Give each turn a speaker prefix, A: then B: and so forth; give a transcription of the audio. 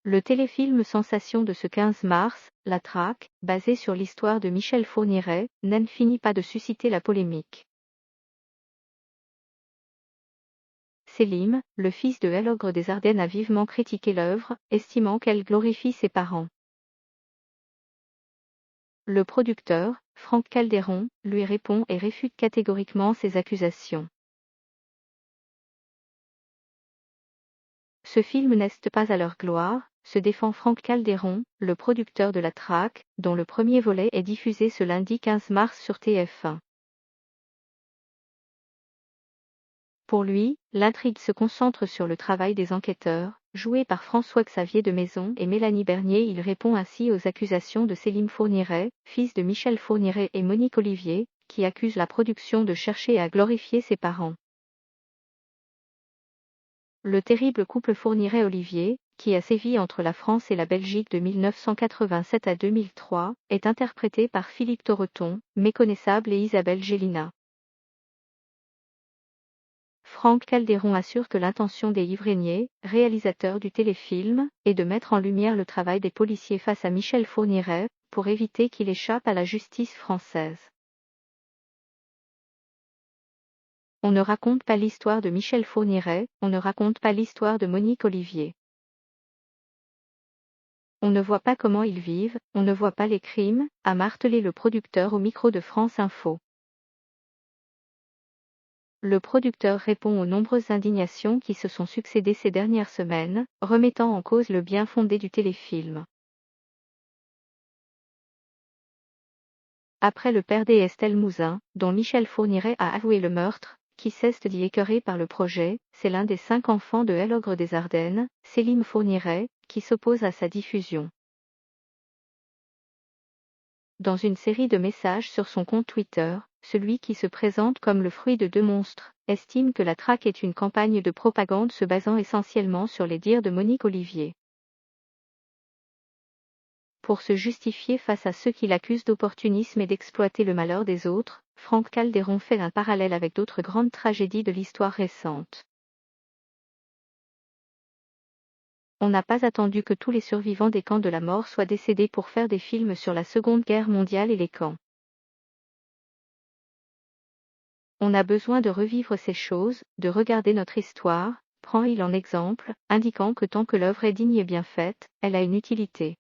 A: Le téléfilm sensation de ce 15 mars, La Traque, basé sur l'histoire de Michel Fourniret, n'en finit pas de susciter la polémique. Selim, le fils de l'ogre des Ardennes, a vivement critiqué l'œuvre, estimant qu'elle glorifie ses parents. Le producteur, Franck Calderon, lui répond et réfute catégoriquement ces accusations. Ce film n'est pas à leur gloire, se défend Franck Calderon, le producteur de La Traque, dont le premier volet est diffusé ce lundi 15 mars sur TF1. Pour lui, l'intrigue se concentre sur le travail des enquêteurs, joués par François-Xavier de Maison et Mélanie Bernier. Il répond ainsi aux accusations de Selim Fourniret, fils de Michel Fourniret, et Monique Olivier, qui accusent la production de chercher à glorifier ses parents. Le terrible couple Fourniret-Olivier, qui a sévi entre la France et la Belgique de 1987 à 2003, est interprété par Philippe Torreton, Méconnaissable, et Isabelle Gélina. Franck Calderon assure que l'intention des Yves Régnier, réalisateur du téléfilm, est de mettre en lumière le travail des policiers face à Michel Fourniret, pour éviter qu'il échappe à la justice française. On ne raconte pas l'histoire de Michel Fourniret, on ne raconte pas l'histoire de Monique Olivier. On ne voit pas comment ils vivent, on ne voit pas les crimes, a martelé le producteur au micro de France Info. Le producteur répond aux nombreuses indignations qui se sont succédé ces dernières semaines, remettant en cause le bien fondé du téléfilm. Après le père d'Estelle Mouzin, dont Michel Fourniret a avoué le meurtre, qui cesse d'y écœurer par le projet, c'est l'un des 5 enfants de l'ogre des Ardennes, Selim Fourniret, qui s'oppose à sa diffusion. Dans une série de messages sur son compte Twitter, celui qui se présente comme le fruit de 2 monstres, estime que La Traque est une campagne de propagande se basant essentiellement sur les dires de Monique Olivier. Pour se justifier face à ceux qui l'accusent d'opportunisme et d'exploiter le malheur des autres, Franck Calderon fait un parallèle avec d'autres grandes tragédies de l'histoire récente. On n'a pas attendu que tous les survivants des camps de la mort soient décédés pour faire des films sur la Seconde Guerre mondiale et les camps. On a besoin de revivre ces choses, de regarder notre histoire, prend-il en exemple, indiquant que tant que l'œuvre est digne et bien faite, elle a une utilité.